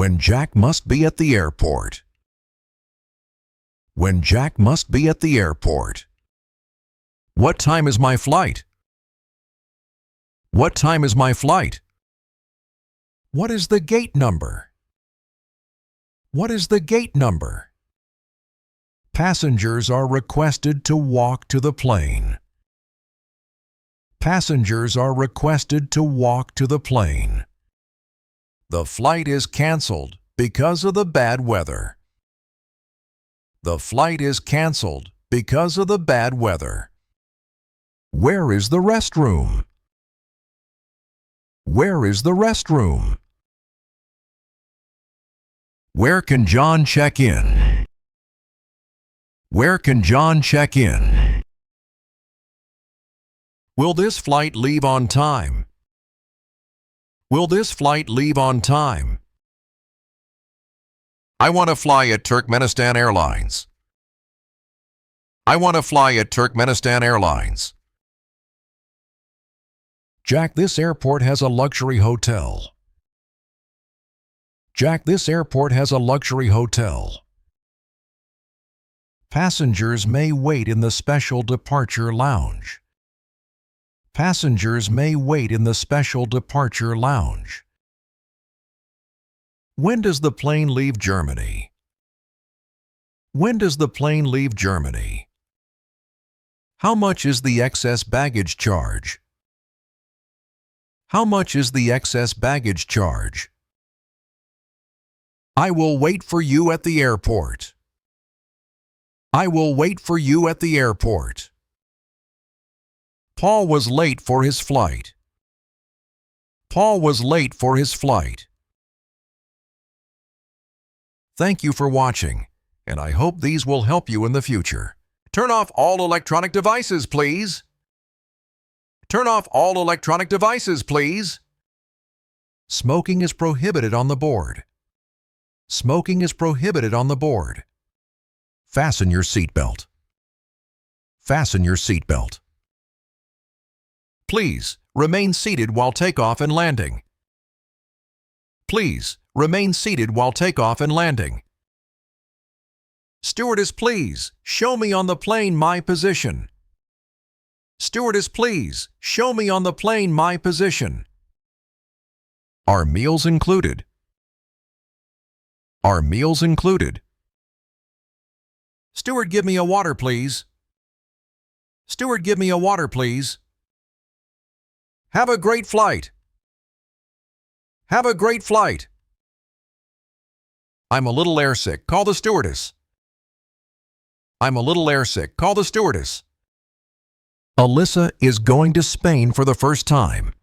When Jack must be at the airport. When Jack must be at the airport. What time is my flight? What time is my flight? What is the gate number? What is the gate number? Passengers are requested to walk to the plane. Passengers are requested to walk to the plane. The flight is canceled because of the bad weather. The flight is canceled because of the bad weather. Where is the restroom? Where is the restroom? Where can John check in? Where can John check in? Will this flight leave on time? Will this flight leave on time? I want to fly at Turkmenistan Airlines. I want to fly at Turkmenistan Airlines. Jack, this airport has a luxury hotel. Jack, this airport has a luxury hotel. Passengers may wait in the special departure lounge. Passengers may wait in the special departure lounge. When does the plane leave Germany? When does the plane leave Germany? How much is the excess baggage charge? How much is the excess baggage charge? I will wait for you at the airport. I will wait for you at the airport. Paul was late for his flight. Paul was late for his flight. Thank you for watching, and I hope these will help you in the future. Turn off all electronic devices, please. Turn off all electronic devices, please. Smoking is prohibited on the board. Smoking is prohibited on the board. Fasten your seatbelt. Fasten your seatbelt. Please remain seated while takeoff and landing. Please remain seated while takeoff and landing. Stewardess, please show me on the plane my position. Stewardess, please show me on the plane my position. Are meals included? Are meals included? Steward, give me a water, please. Steward, give me a water, please. Have a great flight. Have a great flight. I'm a little airsick. Call the stewardess. I'm a little airsick. Call the stewardess. Alyssa is going to Spain for the first time.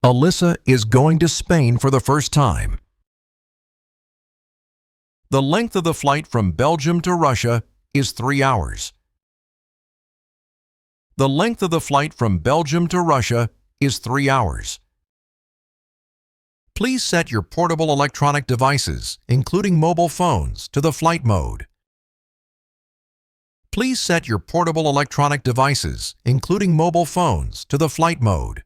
Alyssa is going to Spain for the first time. The length of the flight from Belgium to Russia is 3 hours. The length of the flight from Belgium to Russia is 3 hours. Please set your portable electronic devices, including mobile phones, to the flight mode. Please set your portable electronic devices, including mobile phones, to the flight mode.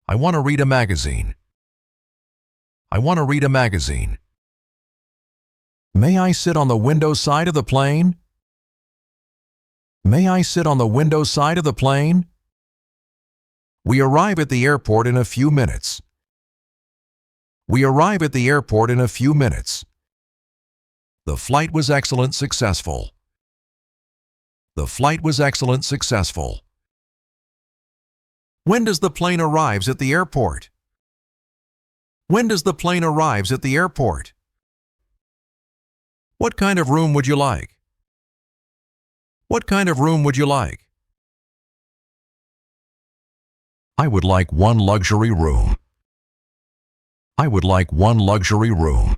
I want to read a magazine. I want to read a magazine. May I sit on the window side of the plane? May I sit on the window side of the plane? We arrive at the airport in a few minutes. We arrive at the airport in a few minutes. The flight was excellent, successful. The flight was excellent, successful. When does the plane arrives at the airport? When does the plane arrives at the airport? What kind of room would you like? What kind of room would you like? I would like one luxury room. I would like one luxury room.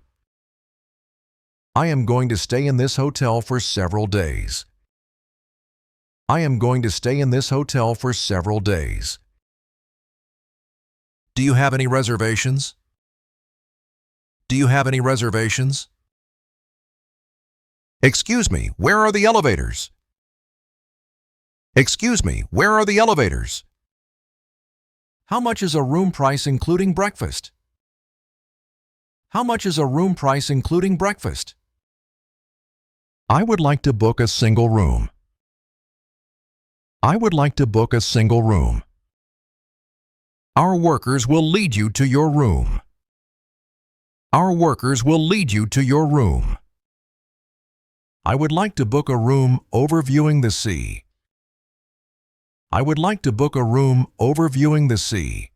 I am going to stay in this hotel for several days. I am going to stay in this hotel for several days. Do you have any reservations? Do you have any reservations? Excuse me, where are the elevators? Excuse me, where are the elevators? How much is a room price including breakfast? How much is a room price including breakfast? I would like to book a single room. I would like to book a single room. Our workers will lead you to your room. Our workers will lead you to your room. I would like to book a room overviewing the sea. I would like to book a room overviewing the sea.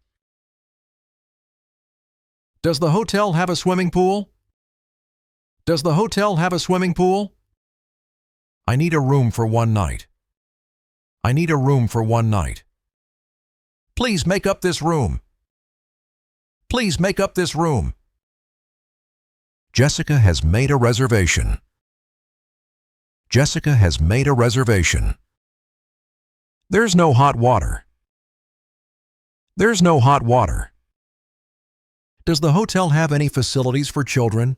Does the hotel have a swimming pool? Does the hotel have a swimming pool? I need a room for one night. I need a room for one night. Please make up this room. Please make up this room. Jessica has made a reservation. Jessica has made a reservation. There's no hot water. There's no hot water. Does the hotel have any facilities for children?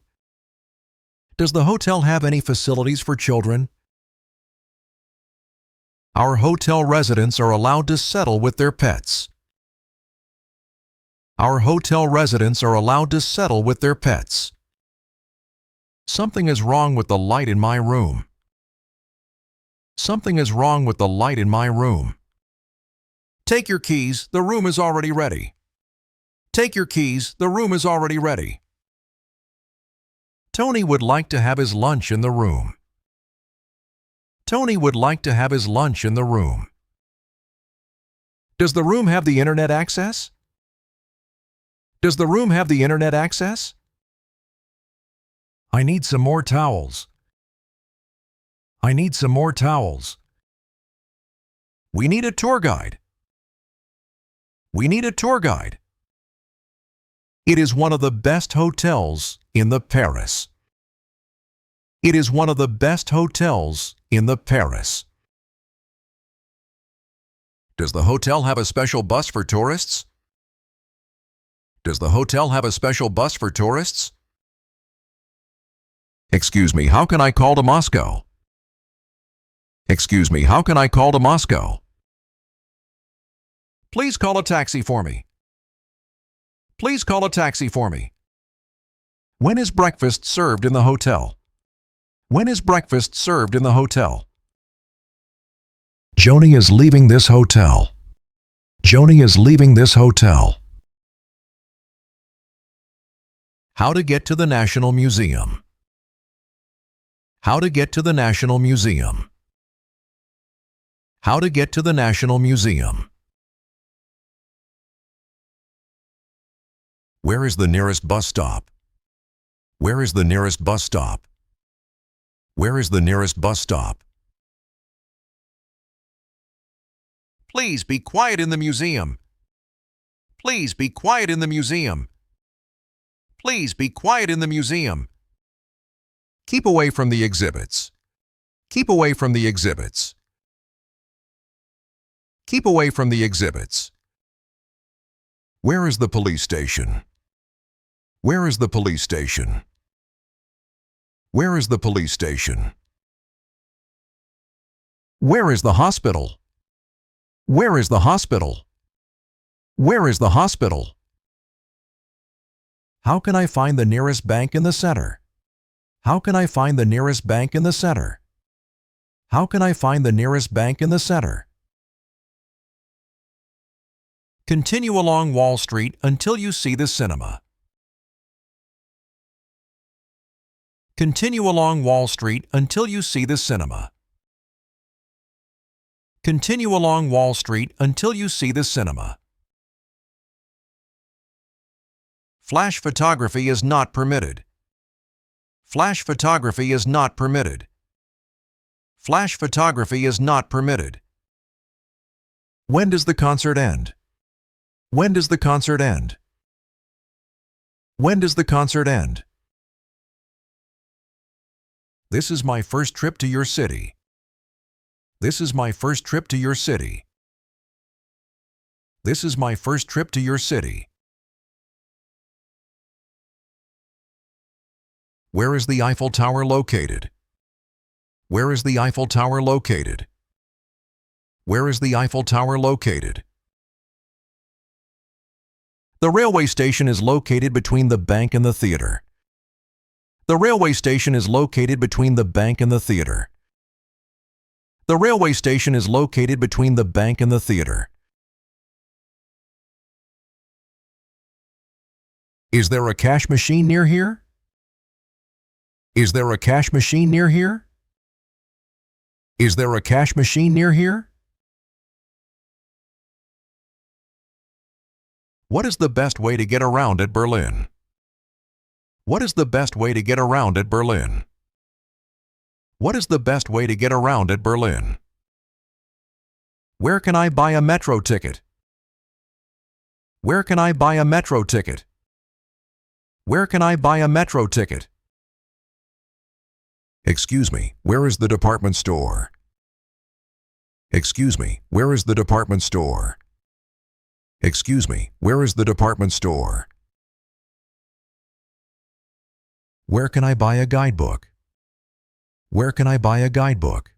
Does the hotel have any facilities for children? Our hotel residents are allowed to settle with their pets. Our hotel residents are allowed to settle with their pets. Something is wrong with the light in my room. Something is wrong with the light in my room. Take your keys, the room is already ready. Take your keys, the room is already ready. Tony would like to have his lunch in the room. Tony would like to have his lunch in the room. Does the room have the internet access? Does the room have the internet access? I need some more towels. I need some more towels. We need a tour guide. We need a tour guide. It is one of the best hotels in the Paris. It is one of the best hotels in the Paris. Does the hotel have a special bus for tourists? Does the hotel have a special bus for tourists? Excuse me, how can I call to Moscow? Excuse me, how can I call to Moscow? Please call a taxi for me. Please call a taxi for me. When is breakfast served in the hotel? When is breakfast served in the hotel? Joni is leaving this hotel. Joni is leaving this hotel. How to get to the National Museum. How to get to the National Museum. How to get to the National Museum. Where is the nearest bus stop? Where is the nearest bus stop? Where is the nearest bus stop? Please be quiet in the museum. Please be quiet in the museum. Please be quiet in the museum. Keep away from the exhibits. Keep away from the exhibits. Keep away from the exhibits. Where is the police station? Where is the police station? Where is the police station? Where is the hospital? Where is the hospital? Where is the hospital? How can I find the nearest bank in the center? How can I find the nearest bank in the center? How can I find the nearest bank in the center? Continue along Wall Street until you see the cinema. Continue along Wall Street until you see the cinema. Continue along Wall Street until you see the cinema. Flash photography is not permitted. Flash photography is not permitted. Flash photography is not permitted. When does the concert end? When does the concert end? When does the concert end? This is my first trip to your city. This is my first trip to your city. This is my first trip to your city. Where is the Eiffel Tower located? Where is the Eiffel Tower located? Where is the Eiffel Tower located? The railway station is located between the bank and the theater. The railway station is located between the bank and the theater. The railway station is located between the bank and the theater. Is there a cash machine near here? Is there a cash machine near here? Is there a cash machine near here? What is the best way to get around at Berlin? What is the best way to get around at Berlin? What is the best way to get around at Berlin? Where can I buy a metro ticket? Where can I buy a metro ticket? Where can I buy a metro ticket? Excuse me, where is the department store? Excuse me, where is the department store? Excuse me, where is the department store? Where can I buy a guidebook? Where can I buy a guidebook?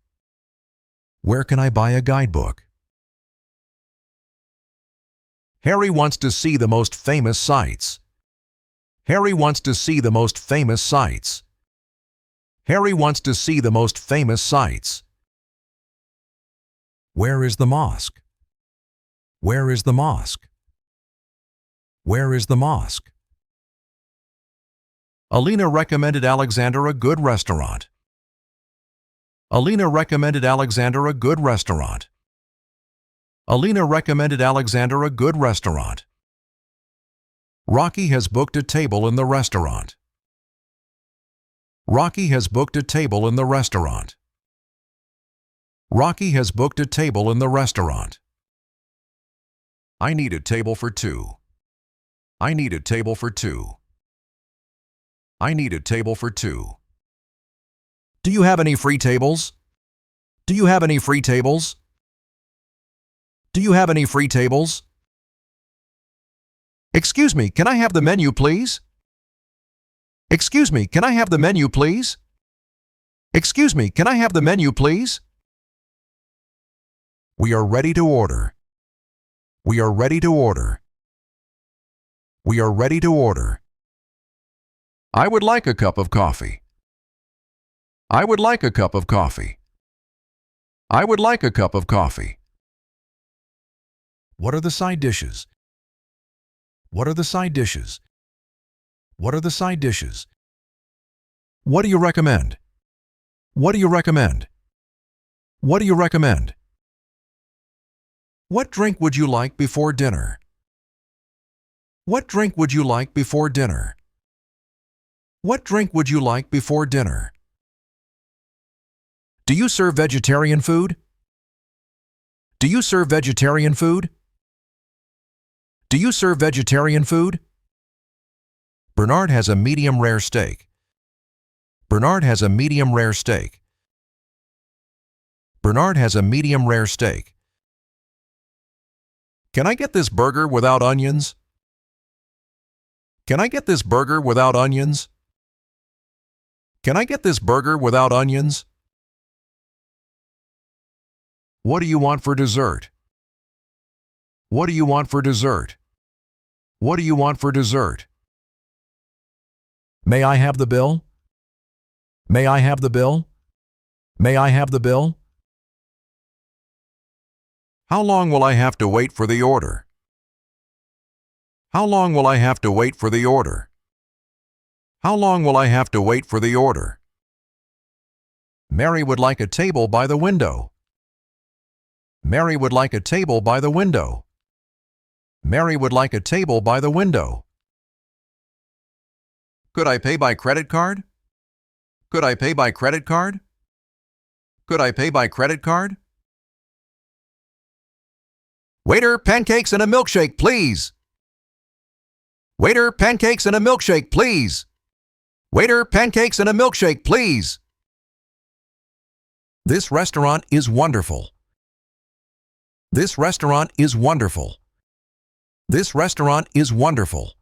Where can I buy a guidebook? Harry wants to see the most famous sights. Harry wants to see the most famous sights. Harry wants to see the most famous sights. Where is the mosque? Where is the mosque? Where is the mosque? Alina recommended Alexander a good restaurant. Alina recommended Alexander a good restaurant. Alina recommended Alexander a good restaurant. Rocky has booked a table in the restaurant. Rocky has booked a table in the restaurant. Rocky has booked a table in the restaurant. I need a table for two. I need a table for two. I need a table for two. Do you have any free tables? Do you have any free tables? Do you have any free tables? Excuse me, can I have the menu, please? Excuse me, can I have the menu, please? Excuse me, can I have the menu, please? We are ready to order. We are ready to order. We are ready to order. I would like a cup of coffee. I would like a cup of coffee. I would like a cup of coffee. What are the side dishes? What are the side dishes? What are the side dishes? What do you recommend? What do you recommend? What do you recommend? What drink would you like before dinner? What drink would you like before dinner? What drink would you like before dinner? Do you serve vegetarian food? Do you serve vegetarian food? Do you serve vegetarian food? Bernard has a medium rare steak. Bernard has a medium rare steak. Bernard has a medium rare steak. Can I get this burger without onions? Can I get this burger without onions? Can I get this burger without onions? What do you want for dessert? What do you want for dessert? What do you want for dessert? May I have the bill? May I have the bill? May I have the bill? How long will I have to wait for the order? How long will I have to wait for the order? How long will I have to wait for the order? Mary would like a table by the window. Mary would like a table by the window. Mary would like a table by the window. Could I pay by credit card? Could I pay by credit card? Could I pay by credit card? Waiter, pancakes and a milkshake, please. Waiter, pancakes and a milkshake, please. Waiter, pancakes and a milkshake, please. This restaurant is wonderful. This restaurant is wonderful. This restaurant is wonderful.